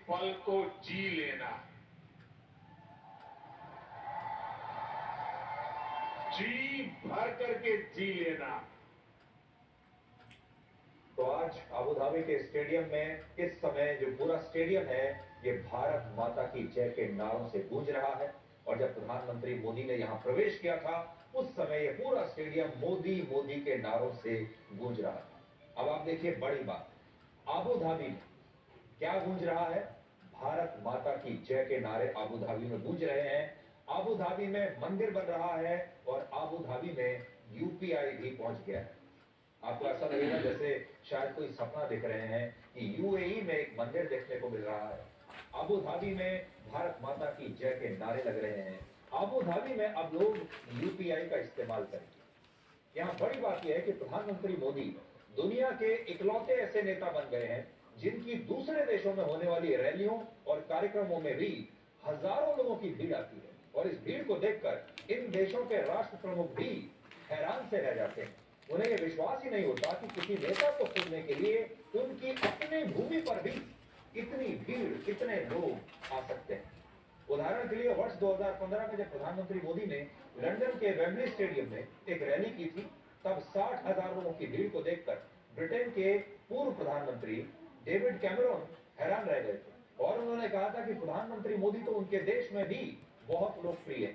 पल को जी लेना, जी भर करके जी लेना। तो आज अबू धाबी के स्टेडियम में इस समय जो पूरा स्टेडियम है ये भारत माता की जय के नारों से गूंज रहा है। और जब प्रधानमंत्री मोदी ने यहां प्रवेश किया था उस समय ये पूरा स्टेडियम मोदी मोदी के नारों से गूंज रहा था। अब आप देखिए बड़ी बात, अबू धाबी में क्या गूंज रहा है? भारत माता की जय के नारे अबू धाबी में गूंज रहे हैं। अबू धाबी में मंदिर बन रहा है और अबू धाबी में यूपीआई भी पहुंच गया है। आपको ऐसा लगेगा जैसे शायद कोई सपना देख रहे हैं कि यूएई में एक मंदिर देखने को मिल रहा है, अबू धाबी में भारत माता की जय के नारे लग रहे हैं, अबू धाबी में अब लोग यूपीआई का इस्तेमाल करेंगे। यहाँ बड़ी बात यह है कि प्रधानमंत्री मोदी दुनिया के इकलौते ऐसे नेता बन गए हैं जिनकी दूसरे देशों में होने वाली रैलियों और कार्यक्रमों में भी हजारों लोगों की भीड़ आती है। और इस भीड़ को देखकर इन देशों के राष्ट्र प्रमुख भी हैरान से रह जाते हैं। उन्हें यह विश्वास ही नहीं होता कि किसी नेता को सुनने के लिए उनकी अपनी भूमि पर भी इतनी भीड़, इतने लोग आ सकते हैं। उदाहरण के लिए वर्ष 2015 में जब प्रधानमंत्री मोदी ने लंदन के वेम्बली स्टेडियम में एक रैली की थी, तब 60,000 लोगों की भीड़ को देखकर ब्रिटेन के पूर्व प्रधानमंत्री डेविड कैमरॉन हैरान रह गए थे और उन्होंने कहा था कि प्रधानमंत्री मोदी तो उनके देश में भी बहुत लोकप्रिय है।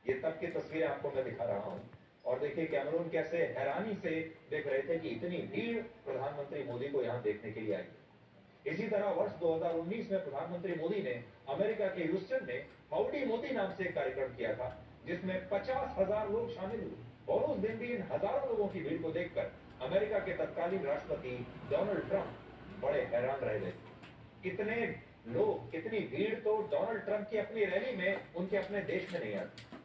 ये तब की तस्वीरें आपको मैं दिखा रहा हूं। और देखिए कैमरून कैसे हैरानी से देख रहे थे कि इतनी भीड़ प्रधानमंत्री मोदी को यहां देखने के लिए आई। इसी तरह वर्ष 2019 में प्रधानमंत्री मोदी ने अमेरिका के ह्यूस्टन में हाउडी मोदी नाम से एक कार्यक्रम किया था जिसमें 50,000 लोग शामिल हुए। और उस दिन भी इन हजारों लोगों की भीड़ को देखकर अमेरिका के तत्कालीन राष्ट्रपति डोनाल्ड ट्रंप बड़े हैरान रह गए। इतने लोग, इतनी भीड़ तो डोनाल्ड ट्रंप की अपनी रैली में उनके अपने देश में नहीं आती।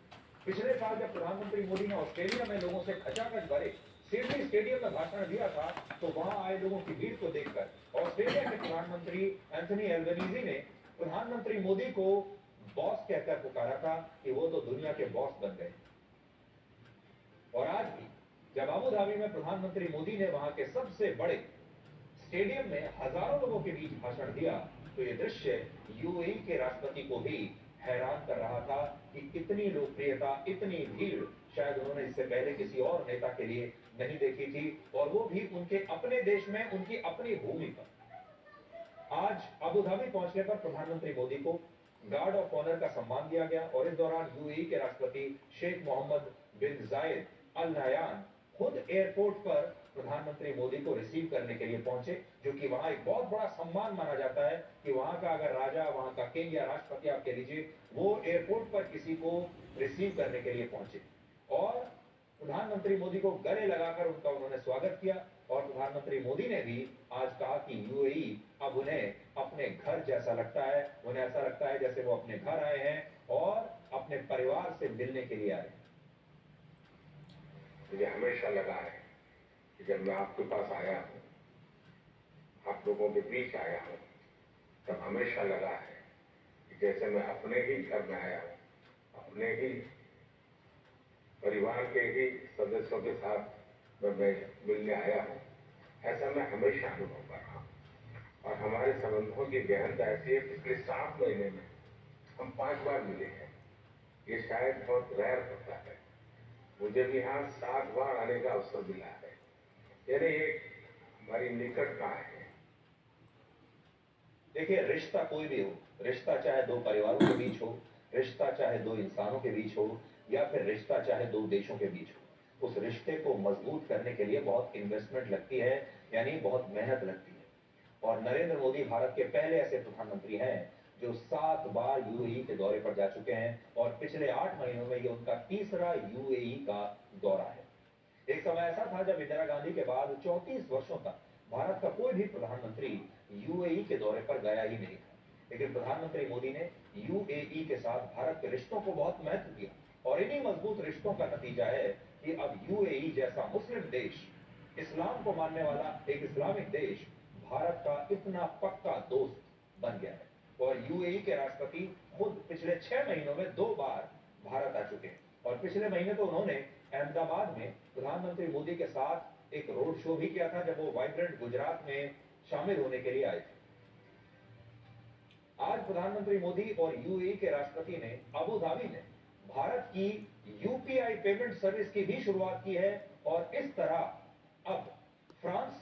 पिछले साल जब प्रधानमंत्री मोदी ने ऑस्ट्रेलिया में लोगों से खचाखच भरे सिडनी स्टेडियम में भाषण दिया था तो वहां आए लोगों की भीड़ को देखकर ऑस्ट्रेलिया के प्रधानमंत्री एंथनी एल्बनीजी ने प्रधानमंत्री मोदी को बॉस कहकर पुकारा था कि वो तो दुनिया के बॉस बन गए। और आज भी जब अबू धाबी में प्रधानमंत्री मोदी ने वहां के सबसे बड़े स्टेडियम में हजारों लोगों के बीच भाषण दिया तो ये दृश्य यूएई के राष्ट्रपति को भी हैरान कर रहा था कि इतनी लोकप्रियता, इतनी भीड़ शायद उन्होंने इससे पहले किसी और नेता के लिए नहीं देखी थी, और वो भी उनके अपने देश में, उनकी अपनी भूमि पर। आज अबू धाबी पहुंचने पर प्रधानमंत्री मोदी को गार्ड ऑफ ऑनर का सम्मान दिया गया और इस दौरान यूएई के राष्ट्रपति शेख मोहम्मद बिन जायद अल नायान खुद एयरपोर्ट पर प्रधानमंत्री मोदी को रिसीव करने के लिए पहुंचे, जो कि वहां एक बहुत बड़ा सम्मान माना जाता है कि वहां का अगर राजा, वहां का किंग या राष्ट्रपति आप कह लीजिए, वो एयरपोर्ट पर किसी को रिसीव करने के लिए पहुंचे। और प्रधानमंत्री मोदी को गले लगाकर उनका उन्होंने स्वागत किया। और प्रधानमंत्री मोदी ने भी आज कहा कि यूएई अब उन्हें अपने घर जैसा लगता है, उन्हें ऐसा लगता है जैसे वो अपने घर आए हैं और अपने परिवार से मिलने के लिए आए। मुझे हमेशा लगा है कि जब मैं आपके पास आया हूं, आप लोगों के बीच आया हूं, तब हमेशा लगा है कि जैसे मैं अपने ही घर में आया हूं, अपने ही परिवार के ही सदस्यों के साथ मैं मिलने आया हूं, ऐसा मैं हमेशा अनुभव कर रहा हूं। और हमारे संबंधों की गहनता ऐसी है, पिछले 7 महीने में हम 5 बार मिले हैं। ये शायद बहुत रेयर होता है। मुझे भी यहाँ 7 बार आने का अवसर मिला है। यानी एक हमारी निकटता है। देखिए रिश्ता कोई भी हो, रिश्ता चाहे दो परिवारों के बीच हो, रिश्ता चाहे दो इंसानों के बीच हो, या फिर रिश्ता चाहे दो देशों के बीच हो, उस रिश्ते को मजबूत करने के लिए बहुत इन्वेस्टमेंट लगती है, यानी बहुत मेहनत लगती है। और नरेंद्र मोदी भारत के पहले ऐसे प्रधानमंत्री हैं जो 7 बार यूएई के दौरे पर जा चुके हैं और पिछले 8 महीनों में ये उनका तीसरा यूएई का दौरा है। एक समय ऐसा था जब इंदिरा गांधी के बाद 34 वर्षों तक भारत का कोई भी प्रधानमंत्री यूएई के दौरे पर गया ही नहीं था। लेकिन प्रधानमंत्री मोदी ने यूएई के साथ भारत के रिश्तों को बहुत महत्व दिया और इन्हीं मजबूत रिश्तों का नतीजा है कि अब यूएई जैसा मुस्लिम देश, इस्लाम को मानने वाला एक इस्लामिक देश, भारत का इतना पक्का दोस्त बन गया है। और यूएई के राष्ट्रपति खुद पिछले 6 महीनों में 2 बार भारत आ चुके हैं। और पिछले महीने तो उन्होंने अहमदाबाद में प्रधानमंत्री मोदी के साथ एक रोड शो भी किया था जब वो वाइब्रेंट गुजरात में शामिल होने के लिए आए थे। आज प्रधानमंत्री मोदी और यूएई के राष्ट्रपति ने अबू धाबी में भारत की यूपीआई पेमेंट सर्विस की भी शुरुआत की है और इस तरह अब France,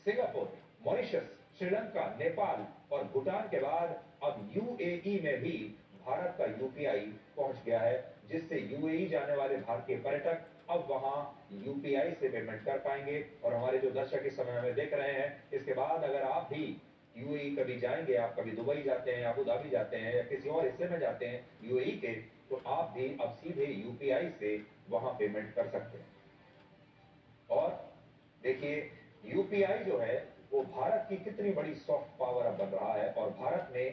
Singapore, Mauritius, Sri Lanka, Nepal और भूटान के बाद अब यूएई में भी भारत का यूपीआई पहुंच गया है, जिससे यूएई जाने वाले भारतीय पर्यटक अब वहां यूपीआई से पेमेंट कर पाएंगे। और हमारे जो दर्शक इस समय हमें देख रहे हैं, इसके बाद अगर आप भी यूएई कभी जाएंगे, आप कभी दुबई जाते हैं, अबू धाबी जाते हैं या किसी और हिस्से में जाते हैं यूएई के, तो आप भी अब सीधे यूपीआई से वहां पेमेंट कर सकते हैं। और देखिए, यूपीआई जो है वो भारत की कितनी बड़ी सॉफ्ट पावर अब बन रहा है और भारत ने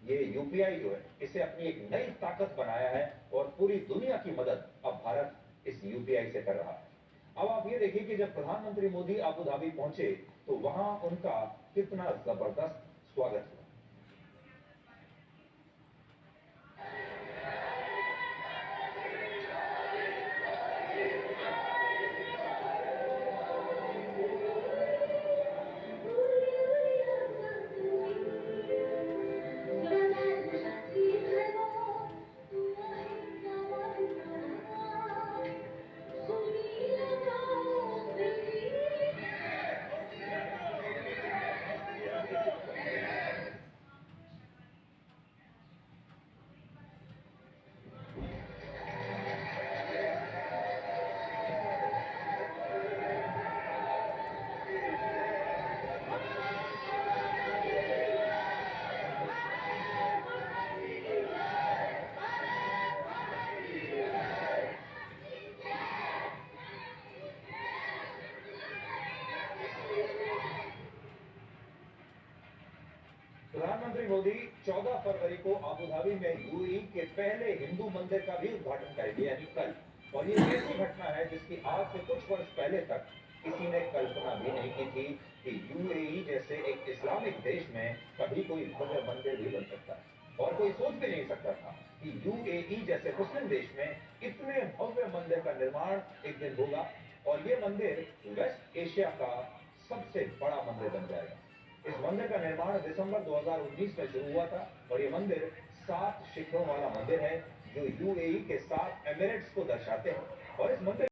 ये यूपीआई जो है इसे अपनी एक नई ताकत बनाया है और पूरी दुनिया की मदद अब भारत इस यूपीआई से कर रहा है। अब आप ये देखिए कि जब प्रधानमंत्री मोदी अबू धाबी पहुंचे तो वहां उनका कितना जबरदस्त स्वागत हुआ। प्रधानमंत्री मोदी 14 फरवरी को अबू धाबी में यूएई के पहले हिंदू मंदिर का भी उद्घाटन करेंगे, यानी कल। और ये ऐसी घटना है जिसकी आज से कुछ वर्ष पहले तक किसी ने कल्पना भी नहीं की थी कि यूएई जैसे एक इस्लामिक देश में कभी कोई भव्य मंदिर भी बन सकता है। और कोई सोच भी नहीं सकता था कि यूएई जैसे मुस्लिम देश में इतने भव्य मंदिर का निर्माण एक दिन होगा और ये मंदिर वेस्ट एशिया का सबसे बड़ा मंदिर बन जाएगा। इस मंदिर का निर्माण दिसंबर 2019 में शुरू हुआ था और ये मंदिर 7 शिखरों वाला मंदिर है जो यूएई के 7 एमिरेट्स को दर्शाते हैं। और इस मंदिर